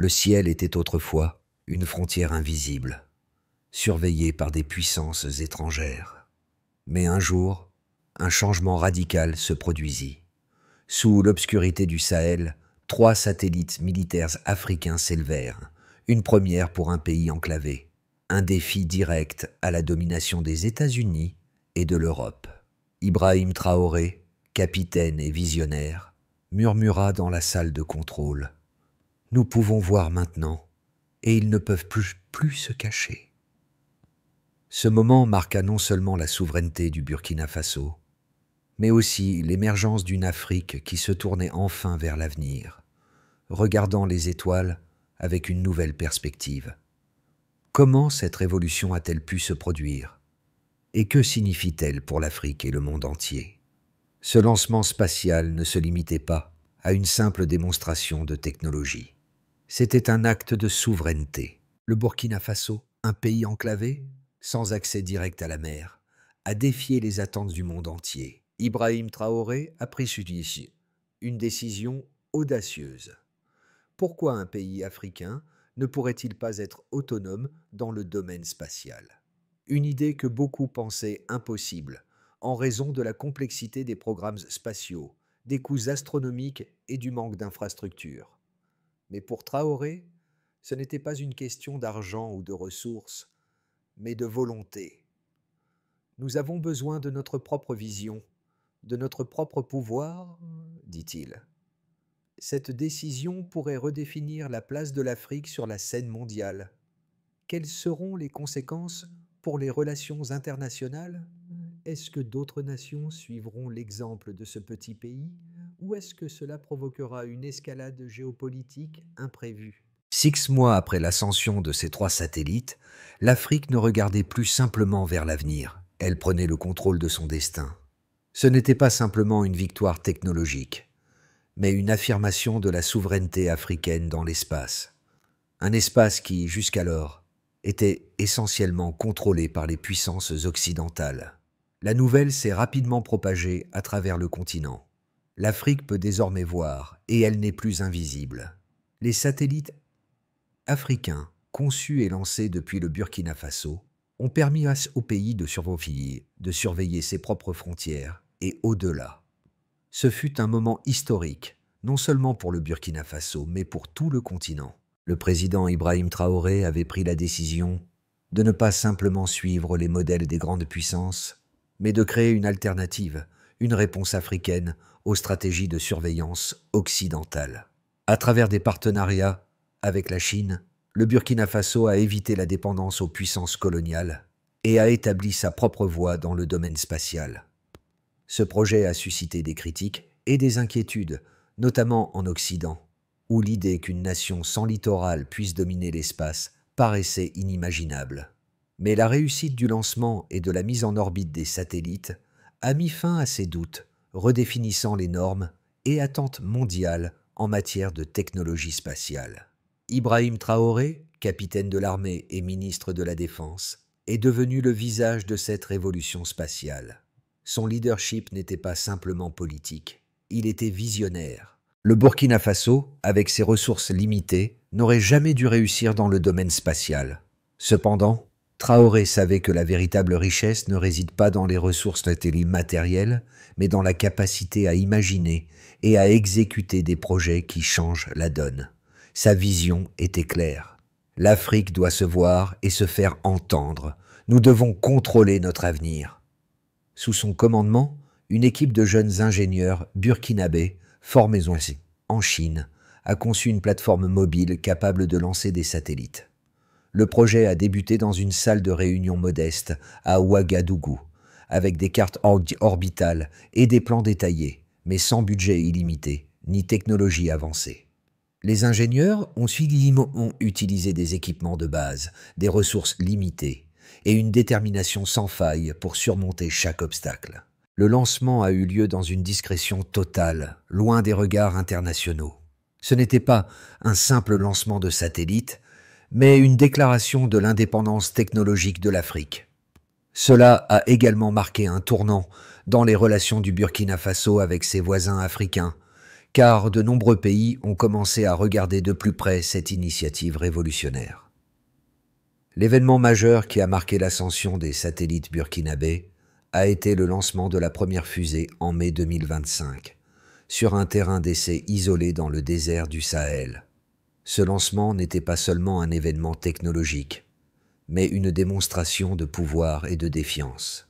Le ciel était autrefois une frontière invisible, surveillée par des puissances étrangères. Mais un jour, un changement radical se produisit. Sous l'obscurité du Sahel, 3 satellites militaires africains s'élevèrent, une première pour un pays enclavé, un défi direct à la domination des États-Unis et de l'Europe. Ibrahim Traoré, capitaine et visionnaire, murmura dans la salle de contrôle. « Nous pouvons voir maintenant, et ils ne peuvent plus se cacher. » Ce moment marqua non seulement la souveraineté du Burkina Faso, mais aussi l'émergence d'une Afrique qui se tournait enfin vers l'avenir, regardant les étoiles avec une nouvelle perspective. Comment cette révolution a-t-elle pu se produire? Et que signifie-t-elle pour l'Afrique et le monde entier? Ce lancement spatial ne se limitait pas à une simple démonstration de technologie. C'était un acte de souveraineté. Le Burkina Faso, un pays enclavé, sans accès direct à la mer, a défié les attentes du monde entier. Ibrahim Traoré a pris une décision audacieuse. Pourquoi un pays africain ne pourrait-il pas être autonome dans le domaine spatial? Une idée que beaucoup pensaient impossible, en raison de la complexité des programmes spatiaux, des coûts astronomiques et du manque d'infrastructures. Mais pour Traoré, ce n'était pas une question d'argent ou de ressources, mais de volonté. Nous avons besoin de notre propre vision, de notre propre pouvoir, dit-il. Cette décision pourrait redéfinir la place de l'Afrique sur la scène mondiale. Quelles seront les conséquences pour les relations internationales? Est-ce que d'autres nations suivront l'exemple de ce petit pays? Ou est-ce que cela provoquera une escalade géopolitique imprévue? 6 mois après l'ascension de ces 3 satellites, l'Afrique ne regardait plus simplement vers l'avenir. Elle prenait le contrôle de son destin. Ce n'était pas simplement une victoire technologique, mais une affirmation de la souveraineté africaine dans l'espace. Un espace qui, jusqu'alors, était essentiellement contrôlé par les puissances occidentales. La nouvelle s'est rapidement propagée à travers le continent. L'Afrique peut désormais voir, et elle n'est plus invisible. Les satellites africains, conçus et lancés depuis le Burkina Faso, ont permis au pays de surveiller ses propres frontières et au-delà. Ce fut un moment historique, non seulement pour le Burkina Faso, mais pour tout le continent. Le président Ibrahim Traoré avait pris la décision de ne pas simplement suivre les modèles des grandes puissances, mais de créer une alternative, une réponse africaine aux stratégies de surveillance occidentales. À travers des partenariats avec la Chine, le Burkina Faso a évité la dépendance aux puissances coloniales et a établi sa propre voie dans le domaine spatial. Ce projet a suscité des critiques et des inquiétudes, notamment en Occident, où l'idée qu'une nation sans littoral puisse dominer l'espace paraissait inimaginable. Mais la réussite du lancement et de la mise en orbite des satellites a mis fin à ces doutes, redéfinissant les normes et attentes mondiales en matière de technologie spatiale. Ibrahim Traoré, capitaine de l'armée et ministre de la Défense, est devenu le visage de cette révolution spatiale. Son leadership n'était pas simplement politique, il était visionnaire. Le Burkina Faso, avec ses ressources limitées, n'aurait jamais dû réussir dans le domaine spatial. Cependant, Traoré savait que la véritable richesse ne réside pas dans les ressources matérielles, mais dans la capacité à imaginer et à exécuter des projets qui changent la donne. Sa vision était claire. L'Afrique doit se voir et se faire entendre. Nous devons contrôler notre avenir. Sous son commandement, une équipe de jeunes ingénieurs burkinabés, formés en Chine, a conçu une plateforme mobile capable de lancer des satellites. Le projet a débuté dans une salle de réunion modeste à Ouagadougou, avec des cartes orbitales et des plans détaillés, mais sans budget illimité, ni technologie avancée. Les ingénieurs ont utilisé des équipements de base, des ressources limitées et une détermination sans faille pour surmonter chaque obstacle. Le lancement a eu lieu dans une discrétion totale, loin des regards internationaux. Ce n'était pas un simple lancement de satellite, mais une déclaration de l'indépendance technologique de l'Afrique. Cela a également marqué un tournant dans les relations du Burkina Faso avec ses voisins africains, car de nombreux pays ont commencé à regarder de plus près cette initiative révolutionnaire. L'événement majeur qui a marqué l'ascension des satellites burkinabés a été le lancement de la première fusée en mai 2025, sur un terrain d'essai isolé dans le désert du Sahel. Ce lancement n'était pas seulement un événement technologique, mais une démonstration de pouvoir et de défiance.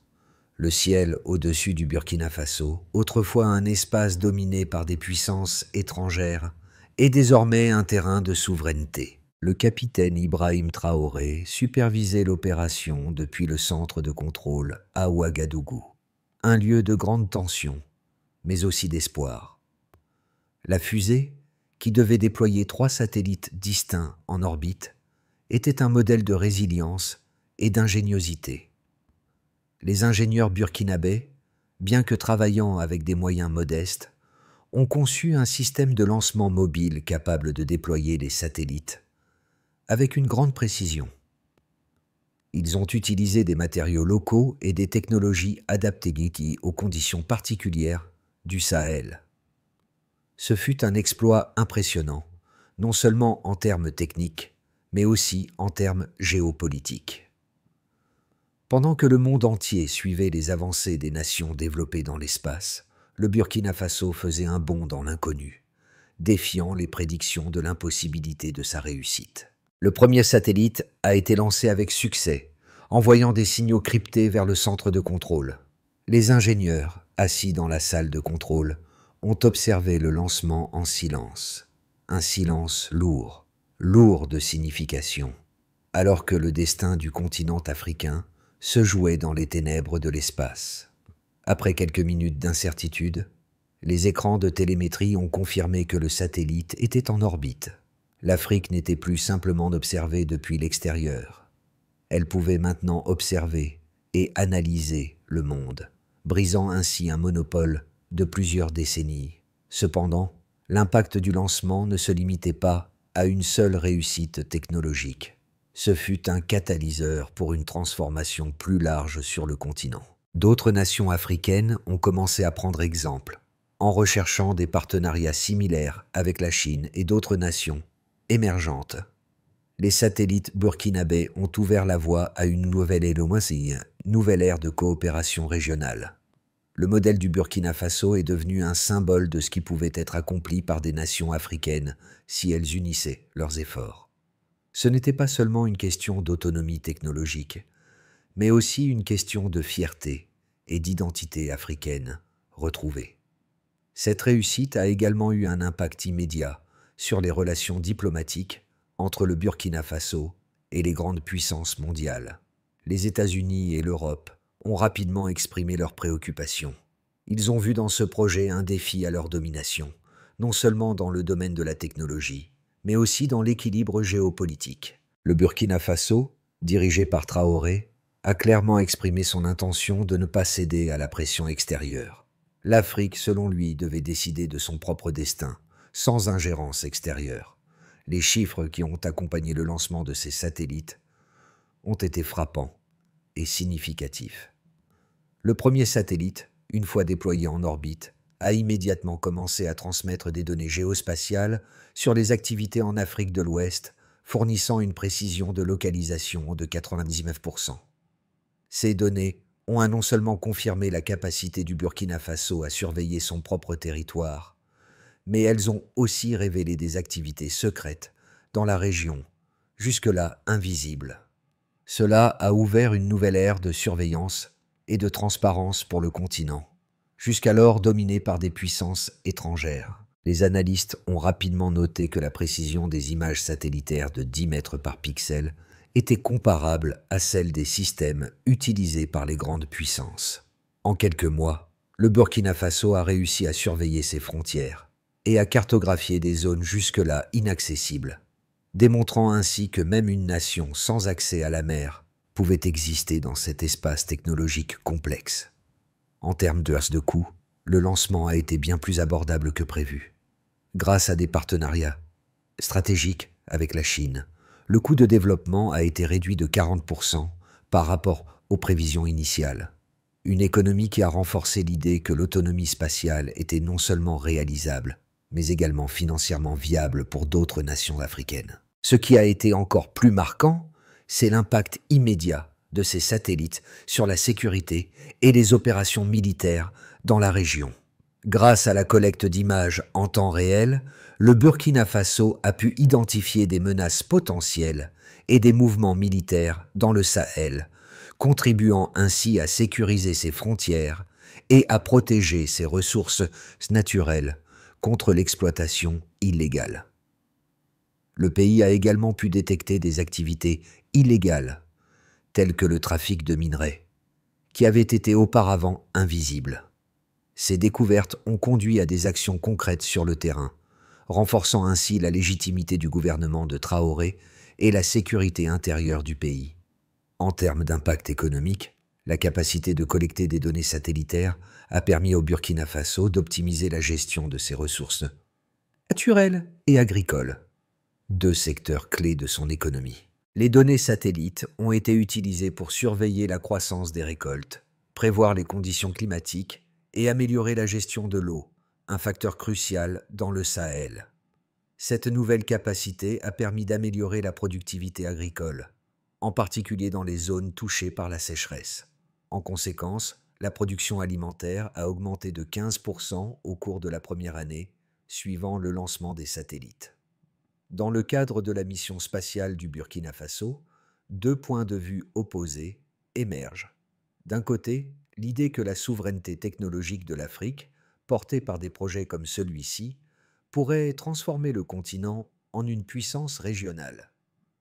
Le ciel au-dessus du Burkina Faso, autrefois un espace dominé par des puissances étrangères, est désormais un terrain de souveraineté. Le capitaine Ibrahim Traoré supervisait l'opération depuis le centre de contrôle à Ouagadougou, un lieu de grande tension, mais aussi d'espoir. La fusée, qui devait déployer 3 satellites distincts en orbite, était un modèle de résilience et d'ingéniosité. Les ingénieurs burkinabés, bien que travaillant avec des moyens modestes, ont conçu un système de lancement mobile capable de déployer les satellites avec une grande précision. Ils ont utilisé des matériaux locaux et des technologies adaptées aux conditions particulières du Sahel. Ce fut un exploit impressionnant, non seulement en termes techniques, mais aussi en termes géopolitiques. Pendant que le monde entier suivait les avancées des nations développées dans l'espace, le Burkina Faso faisait un bond dans l'inconnu, défiant les prédictions de l'impossibilité de sa réussite. Le premier satellite a été lancé avec succès, envoyant des signaux cryptés vers le centre de contrôle. Les ingénieurs, assis dans la salle de contrôle, ont observé le lancement en silence. Un silence lourd, lourd de signification, alors que le destin du continent africain se jouait dans les ténèbres de l'espace. Après quelques minutes d'incertitude, les écrans de télémétrie ont confirmé que le satellite était en orbite. L'Afrique n'était plus simplement observée depuis l'extérieur. Elle pouvait maintenant observer et analyser le monde, brisant ainsi un monopole de plusieurs décennies. Cependant, l'impact du lancement ne se limitait pas à une seule réussite technologique. Ce fut un catalyseur pour une transformation plus large sur le continent. D'autres nations africaines ont commencé à prendre exemple, en recherchant des partenariats similaires avec la Chine et d'autres nations émergentes. Les satellites burkinabés ont ouvert la voie à une nouvelle ère de coopération régionale. Le modèle du Burkina Faso est devenu un symbole de ce qui pouvait être accompli par des nations africaines si elles unissaient leurs efforts. Ce n'était pas seulement une question d'autonomie technologique, mais aussi une question de fierté et d'identité africaine retrouvée. Cette réussite a également eu un impact immédiat sur les relations diplomatiques entre le Burkina Faso et les grandes puissances mondiales. Les États-Unis et l'Europe ont rapidement exprimé leurs préoccupations. Ils ont vu dans ce projet un défi à leur domination, non seulement dans le domaine de la technologie, mais aussi dans l'équilibre géopolitique. Le Burkina Faso, dirigé par Traoré, a clairement exprimé son intention de ne pas céder à la pression extérieure. L'Afrique, selon lui, devait décider de son propre destin, sans ingérence extérieure. Les chiffres qui ont accompagné le lancement de ces satellites ont été frappants et significatif. Le premier satellite, une fois déployé en orbite, a immédiatement commencé à transmettre des données géospatiales sur les activités en Afrique de l'Ouest, fournissant une précision de localisation de 99%. Ces données ont non seulement confirmé la capacité du Burkina Faso à surveiller son propre territoire, mais elles ont aussi révélé des activités secrètes dans la région, jusque-là invisibles. Cela a ouvert une nouvelle ère de surveillance et de transparence pour le continent, jusqu'alors dominé par des puissances étrangères. Les analystes ont rapidement noté que la précision des images satellitaires de 10 mètres par pixel était comparable à celle des systèmes utilisés par les grandes puissances. En quelques mois, le Burkina Faso a réussi à surveiller ses frontières et à cartographier des zones jusque-là inaccessibles, démontrant ainsi que même une nation sans accès à la mer pouvait exister dans cet espace technologique complexe. En termes de coût, le lancement a été bien plus abordable que prévu. Grâce à des partenariats stratégiques avec la Chine, le coût de développement a été réduit de 40% par rapport aux prévisions initiales. Une économie qui a renforcé l'idée que l'autonomie spatiale était non seulement réalisable, mais également financièrement viable pour d'autres nations africaines. Ce qui a été encore plus marquant, c'est l'impact immédiat de ces satellites sur la sécurité et les opérations militaires dans la région. Grâce à la collecte d'images en temps réel, le Burkina Faso a pu identifier des menaces potentielles et des mouvements militaires dans le Sahel, contribuant ainsi à sécuriser ses frontières et à protéger ses ressources naturelles contre l'exploitation illégale. Le pays a également pu détecter des activités illégales, telles que le trafic de minerais, qui avaient été auparavant invisibles. Ces découvertes ont conduit à des actions concrètes sur le terrain, renforçant ainsi la légitimité du gouvernement de Traoré et la sécurité intérieure du pays. En termes d'impact économique, la capacité de collecter des données satellitaires a permis au Burkina Faso d'optimiser la gestion de ses ressources naturelles et agricoles, deux secteurs clés de son économie. Les données satellites ont été utilisées pour surveiller la croissance des récoltes, prévoir les conditions climatiques et améliorer la gestion de l'eau, un facteur crucial dans le Sahel. Cette nouvelle capacité a permis d'améliorer la productivité agricole, en particulier dans les zones touchées par la sécheresse. En conséquence, la production alimentaire a augmenté de 15% au cours de la première année, suivant le lancement des satellites. Dans le cadre de la mission spatiale du Burkina Faso, deux points de vue opposés émergent. D'un côté, l'idée que la souveraineté technologique de l'Afrique, portée par des projets comme celui-ci, pourrait transformer le continent en une puissance régionale.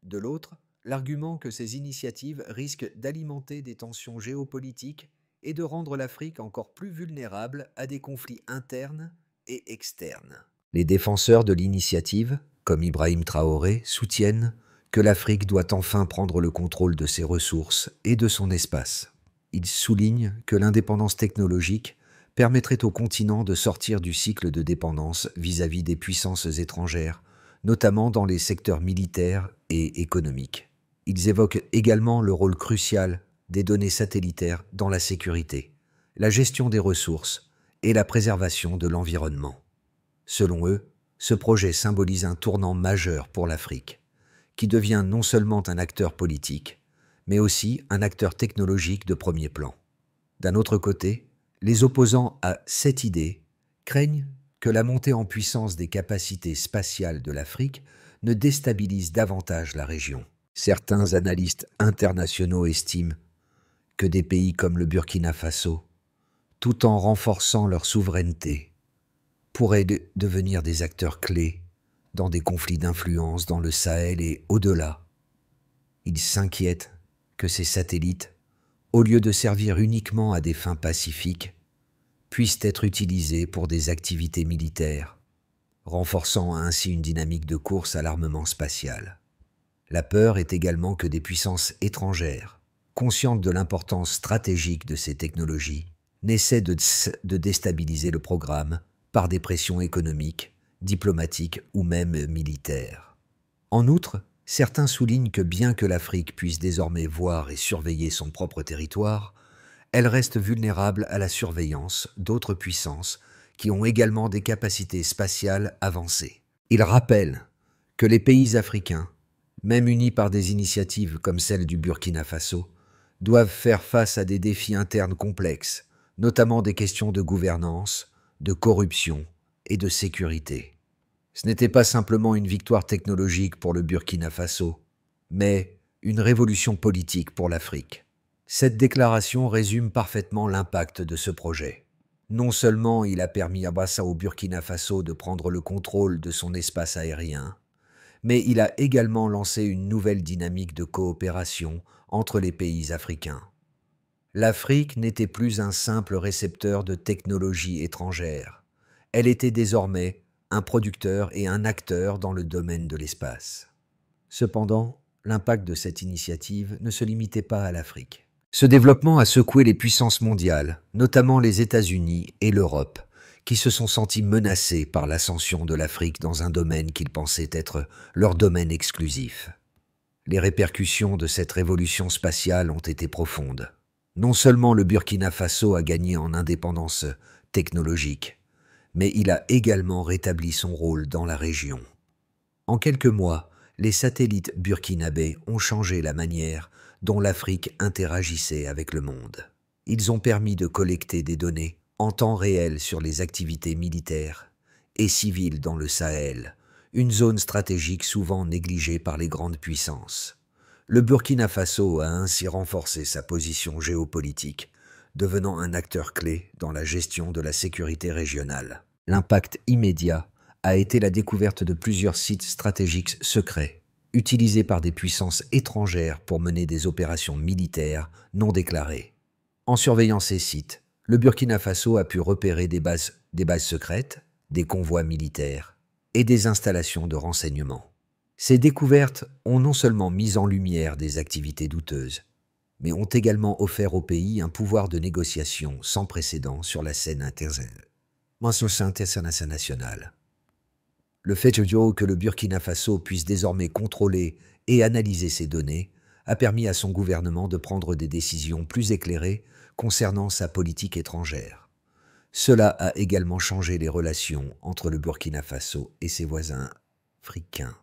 De l'autre, l'argument que ces initiatives risquent d'alimenter des tensions géopolitiques et de rendre l'Afrique encore plus vulnérable à des conflits internes et externes. Les défenseurs de l'initiative, comme Ibrahim Traoré, soutiennent que l'Afrique doit enfin prendre le contrôle de ses ressources et de son espace. Ils soulignent que l'indépendance technologique permettrait au continent de sortir du cycle de dépendance vis-à-vis des puissances étrangères, notamment dans les secteurs militaires et économiques. Ils évoquent également le rôle crucial des données satellitaires dans la sécurité, la gestion des ressources et la préservation de l'environnement. Selon eux, ce projet symbolise un tournant majeur pour l'Afrique, qui devient non seulement un acteur politique, mais aussi un acteur technologique de premier plan. D'un autre côté, les opposants à cette idée craignent que la montée en puissance des capacités spatiales de l'Afrique ne déstabilise davantage la région. Certains analystes internationaux estiment que des pays comme le Burkina Faso, tout en renforçant leur souveraineté, pourraient devenir des acteurs clés dans des conflits d'influence dans le Sahel et au-delà. Ils s'inquiètent que ces satellites, au lieu de servir uniquement à des fins pacifiques, puissent être utilisés pour des activités militaires, renforçant ainsi une dynamique de course à l'armement spatial. La peur est également que des puissances étrangères, conscientes de l'importance stratégique de ces technologies, n'essaient de déstabiliser le programme par des pressions économiques, diplomatiques ou même militaires. En outre, certains soulignent que bien que l'Afrique puisse désormais voir et surveiller son propre territoire, elle reste vulnérable à la surveillance d'autres puissances qui ont également des capacités spatiales avancées. Ils rappellent que les pays africains, même unis par des initiatives comme celle du Burkina Faso, doivent faire face à des défis internes complexes, notamment des questions de gouvernance, de corruption et de sécurité. Ce n'était pas simplement une victoire technologique pour le Burkina Faso, mais une révolution politique pour l'Afrique. Cette déclaration résume parfaitement l'impact de ce projet. Non seulement il a permis au Burkina Faso de prendre le contrôle de son espace aérien, mais il a également lancé une nouvelle dynamique de coopération entre les pays africains. L'Afrique n'était plus un simple récepteur de technologies étrangères. Elle était désormais un producteur et un acteur dans le domaine de l'espace. Cependant, l'impact de cette initiative ne se limitait pas à l'Afrique. Ce développement a secoué les puissances mondiales, notamment les États-Unis et l'Europe, qui se sont sentis menacés par l'ascension de l'Afrique dans un domaine qu'ils pensaient être leur domaine exclusif. Les répercussions de cette révolution spatiale ont été profondes. Non seulement le Burkina Faso a gagné en indépendance technologique, mais il a également rétabli son rôle dans la région. En quelques mois, les satellites burkinabés ont changé la manière dont l'Afrique interagissait avec le monde. Ils ont permis de collecter des données en temps réel sur les activités militaires et civiles dans le Sahel, une zone stratégique souvent négligée par les grandes puissances. Le Burkina Faso a ainsi renforcé sa position géopolitique, devenant un acteur clé dans la gestion de la sécurité régionale. L'impact immédiat a été la découverte de plusieurs sites stratégiques secrets, utilisés par des puissances étrangères pour mener des opérations militaires non déclarées. En surveillant ces sites, le Burkina Faso a pu repérer des bases secrètes, des convois militaires et des installations de renseignement. Ces découvertes ont non seulement mis en lumière des activités douteuses, mais ont également offert au pays un pouvoir de négociation sans précédent sur la scène internationale. Le fait que le Burkina Faso puisse désormais contrôler et analyser ces données a permis à son gouvernement de prendre des décisions plus éclairées concernant sa politique étrangère. Cela a également changé les relations entre le Burkina Faso et ses voisins africains.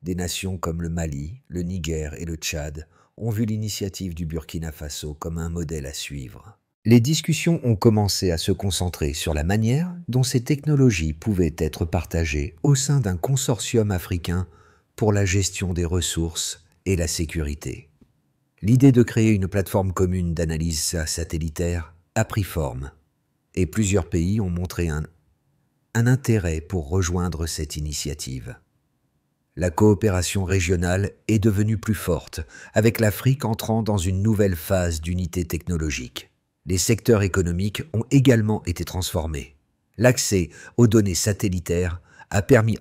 Des nations comme le Mali, le Niger et le Tchad ont vu l'initiative du Burkina Faso comme un modèle à suivre. Les discussions ont commencé à se concentrer sur la manière dont ces technologies pouvaient être partagées au sein d'un consortium africain pour la gestion des ressources et la sécurité. L'idée de créer une plateforme commune d'analyse satellitaire a pris forme, et plusieurs pays ont montré un intérêt pour rejoindre cette initiative. La coopération régionale est devenue plus forte, avec l'Afrique entrant dans une nouvelle phase d'unité technologique. Les secteurs économiques ont également été transformés. L'accès aux données satellitaires a permis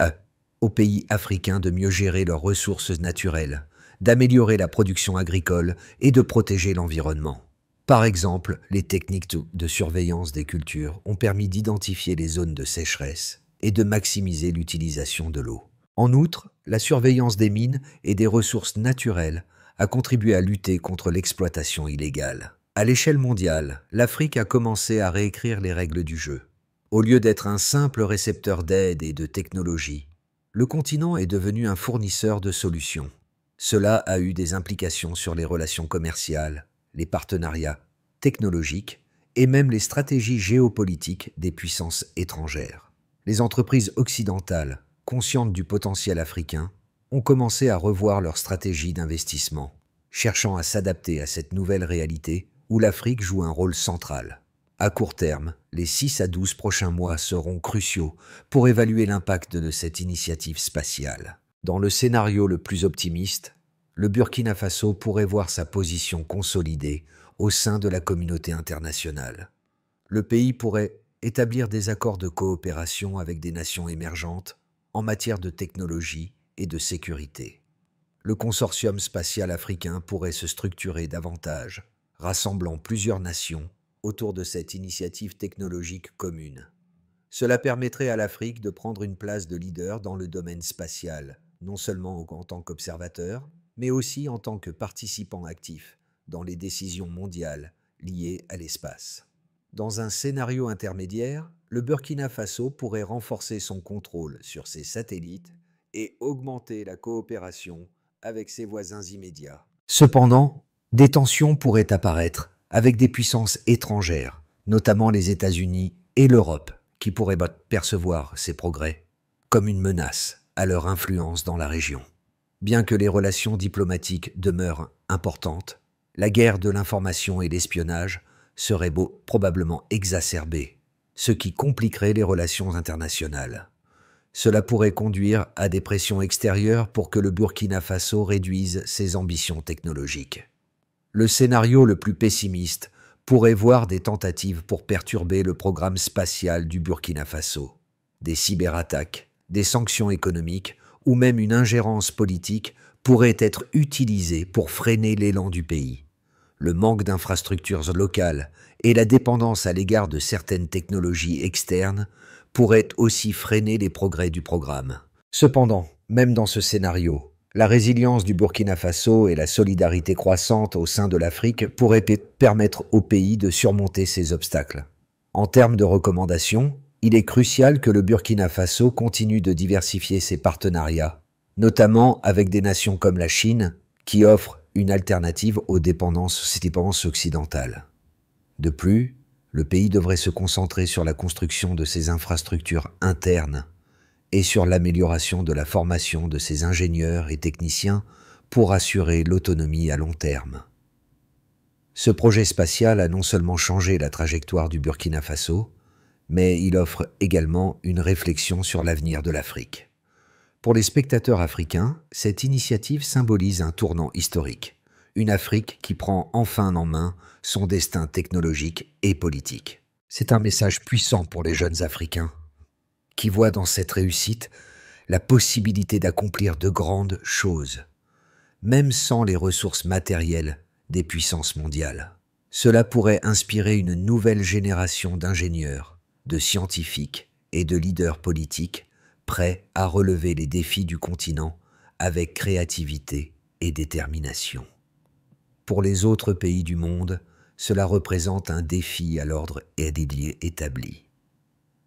aux pays africains de mieux gérer leurs ressources naturelles, d'améliorer la production agricole et de protéger l'environnement. Par exemple, les techniques de surveillance des cultures ont permis d'identifier les zones de sécheresse et de maximiser l'utilisation de l'eau. En outre, la surveillance des mines et des ressources naturelles a contribué à lutter contre l'exploitation illégale. À l'échelle mondiale, l'Afrique a commencé à réécrire les règles du jeu. Au lieu d'être un simple récepteur d'aide et de technologie, le continent est devenu un fournisseur de solutions. Cela a eu des implications sur les relations commerciales, les partenariats technologiques et même les stratégies géopolitiques des puissances étrangères. Les entreprises occidentales, conscientes du potentiel africain, ont commencé à revoir leur stratégie d'investissement, cherchant à s'adapter à cette nouvelle réalité où l'Afrique joue un rôle central. À court terme, les 6 à 12 prochains mois seront cruciaux pour évaluer l'impact de cette initiative spatiale. Dans le scénario le plus optimiste, le Burkina Faso pourrait voir sa position consolidée au sein de la communauté internationale. Le pays pourrait établir des accords de coopération avec des nations émergentes en matière de technologie et de sécurité. Le consortium spatial africain pourrait se structurer davantage, rassemblant plusieurs nations autour de cette initiative technologique commune. Cela permettrait à l'Afrique de prendre une place de leader dans le domaine spatial, non seulement en tant qu'observateur, mais aussi en tant que participant actif dans les décisions mondiales liées à l'espace. Dans un scénario intermédiaire, le Burkina Faso pourrait renforcer son contrôle sur ses satellites et augmenter la coopération avec ses voisins immédiats. Cependant, des tensions pourraient apparaître avec des puissances étrangères, notamment les États-Unis et l'Europe, qui pourraient percevoir ces progrès comme une menace à leur influence dans la région. Bien que les relations diplomatiques demeurent importantes, la guerre de l'information et l'espionnage seraient probablement exacerbées, ce qui compliquerait les relations internationales. Cela pourrait conduire à des pressions extérieures pour que le Burkina Faso réduise ses ambitions technologiques. Le scénario le plus pessimiste pourrait voir des tentatives pour perturber le programme spatial du Burkina Faso, des cyberattaques, des sanctions économiques ou même une ingérence politique pourraient être utilisées pour freiner l'élan du pays. Le manque d'infrastructures locales et la dépendance à l'égard de certaines technologies externes pourraient aussi freiner les progrès du programme. Cependant, même dans ce scénario, la résilience du Burkina Faso et la solidarité croissante au sein de l'Afrique pourraient permettre au pays de surmonter ces obstacles. En termes de recommandations, Il est crucial que le Burkina Faso continue de diversifier ses partenariats, notamment avec des nations comme la Chine, qui offrent une alternative aux dépendances occidentales. De plus, le pays devrait se concentrer sur la construction de ses infrastructures internes et sur l'amélioration de la formation de ses ingénieurs et techniciens pour assurer l'autonomie à long terme. Ce projet spatial a non seulement changé la trajectoire du Burkina Faso, mais il offre également une réflexion sur l'avenir de l'Afrique. Pour les spectateurs africains, cette initiative symbolise un tournant historique, une Afrique qui prend enfin en main son destin technologique et politique. C'est un message puissant pour les jeunes Africains, qui voient dans cette réussite la possibilité d'accomplir de grandes choses, même sans les ressources matérielles des puissances mondiales. Cela pourrait inspirer une nouvelle génération d'ingénieurs, de scientifiques et de leaders politiques prêts à relever les défis du continent avec créativité et détermination. Pour les autres pays du monde, cela représente un défi à l'ordre établi.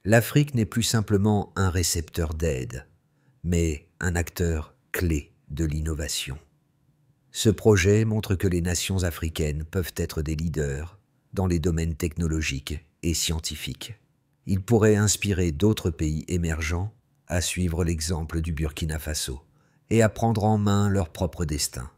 L'Afrique n'est plus simplement un récepteur d'aide, mais un acteur clé de l'innovation. Ce projet montre que les nations africaines peuvent être des leaders dans les domaines technologiques et scientifiques. Il pourrait inspirer d'autres pays émergents à suivre l'exemple du Burkina Faso et à prendre en main leur propre destin.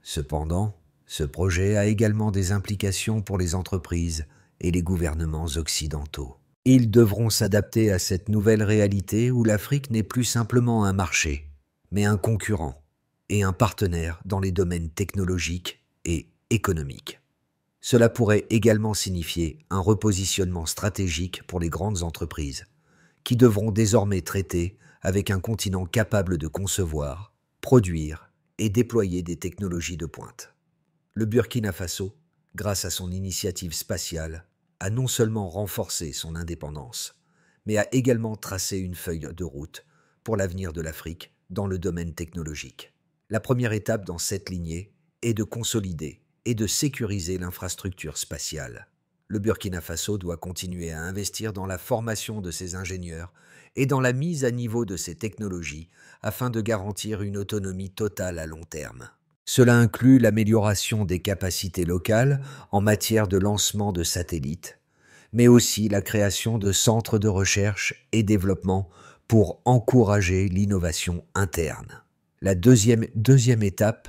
Cependant, ce projet a également des implications pour les entreprises et les gouvernements occidentaux. Ils devront s'adapter à cette nouvelle réalité où l'Afrique n'est plus simplement un marché, mais un concurrent et un partenaire dans les domaines technologiques et économiques. Cela pourrait également signifier un repositionnement stratégique pour les grandes entreprises, qui devront désormais traiter avec un continent capable de concevoir, produire et déployer des technologies de pointe. Le Burkina Faso, grâce à son initiative spatiale, a non seulement renforcé son indépendance, mais a également tracé une feuille de route pour l'avenir de l'Afrique dans le domaine technologique. La première étape dans cette lignée est de consolider et de sécuriser l'infrastructure spatiale. Le Burkina Faso doit continuer à investir dans la formation de ses ingénieurs et dans la mise à niveau de ses technologies afin de garantir une autonomie totale à long terme. Cela inclut l'amélioration des capacités locales en matière de lancement de satellites, mais aussi la création de centres de recherche et développement pour encourager l'innovation interne. La deuxième étape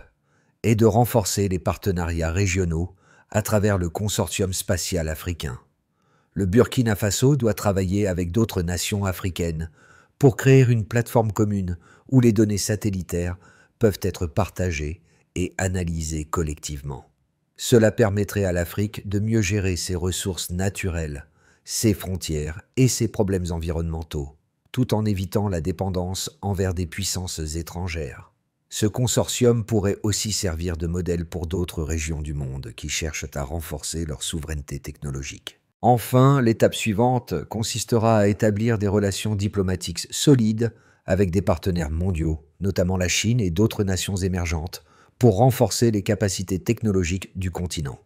est de renforcer les partenariats régionaux à travers le consortium spatial africain. Le Burkina Faso doit travailler avec d'autres nations africaines pour créer une plateforme commune où les données satellitaires peuvent être partagées et analysées collectivement. Cela permettrait à l'Afrique de mieux gérer ses ressources naturelles, ses frontières et ses problèmes environnementaux, tout en évitant la dépendance envers des puissances étrangères. Ce consortium pourrait aussi servir de modèle pour d'autres régions du monde qui cherchent à renforcer leur souveraineté technologique. Enfin, l'étape suivante consistera à établir des relations diplomatiques solides avec des partenaires mondiaux, notamment la Chine et d'autres nations émergentes, pour renforcer les capacités technologiques du continent.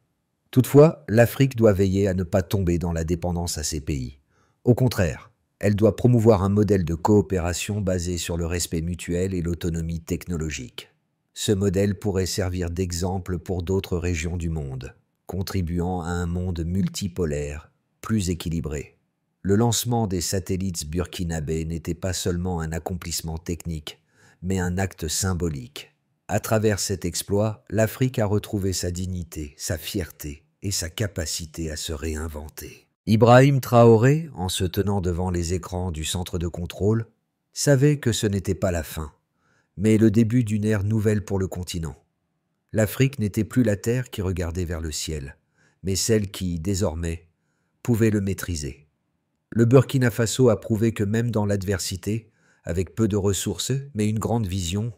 Toutefois, l'Afrique doit veiller à ne pas tomber dans la dépendance à ces pays. Au contraire, elle doit promouvoir un modèle de coopération basé sur le respect mutuel et l'autonomie technologique. Ce modèle pourrait servir d'exemple pour d'autres régions du monde, contribuant à un monde multipolaire, plus équilibré. Le lancement des satellites burkinabés n'était pas seulement un accomplissement technique, mais un acte symbolique. À travers cet exploit, l'Afrique a retrouvé sa dignité, sa fierté et sa capacité à se réinventer. Ibrahim Traoré, en se tenant devant les écrans du centre de contrôle, savait que ce n'était pas la fin, mais le début d'une ère nouvelle pour le continent. L'Afrique n'était plus la terre qui regardait vers le ciel, mais celle qui, désormais, pouvait le maîtriser. Le Burkina Faso a prouvé que même dans l'adversité, avec peu de ressources, mais une grande vision,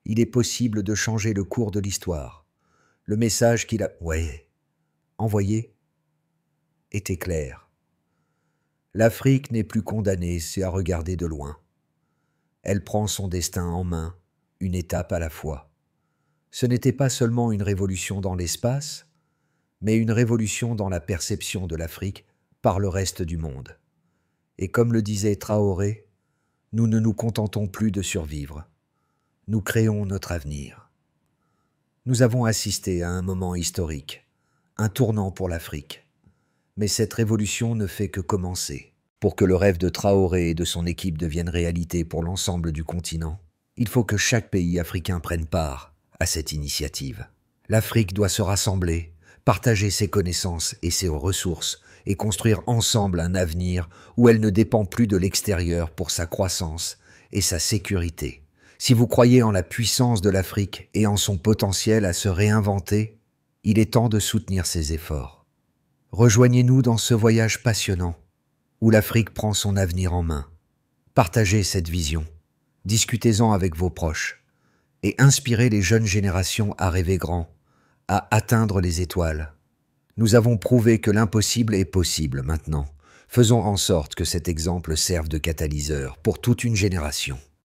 il est possible de changer le cours de l'histoire. Le message qu'il a envoyé était clair. L'Afrique n'est plus condamnée à regarder de loin. Elle prend son destin en main, une étape à la fois. Ce n'était pas seulement une révolution dans l'espace, mais une révolution dans la perception de l'Afrique par le reste du monde. Et comme le disait Traoré, nous ne nous contentons plus de survivre. Nous créons notre avenir. Nous avons assisté à un moment historique, un tournant pour l'Afrique. Mais cette révolution ne fait que commencer. Pour que le rêve de Traoré et de son équipe devienne réalité pour l'ensemble du continent, il faut que chaque pays africain prenne part à cette initiative. L'Afrique doit se rassembler, partager ses connaissances et ses ressources et construire ensemble un avenir où elle ne dépend plus de l'extérieur pour sa croissance et sa sécurité. Si vous croyez en la puissance de l'Afrique et en son potentiel à se réinventer, il est temps de soutenir ses efforts. Rejoignez-nous dans ce voyage passionnant où l'Afrique prend son avenir en main. Partagez cette vision, discutez-en avec vos proches et inspirez les jeunes générations à rêver grand, à atteindre les étoiles. Nous avons prouvé que l'impossible est possible maintenant. Faisons en sorte que cet exemple serve de catalyseur pour toute une génération.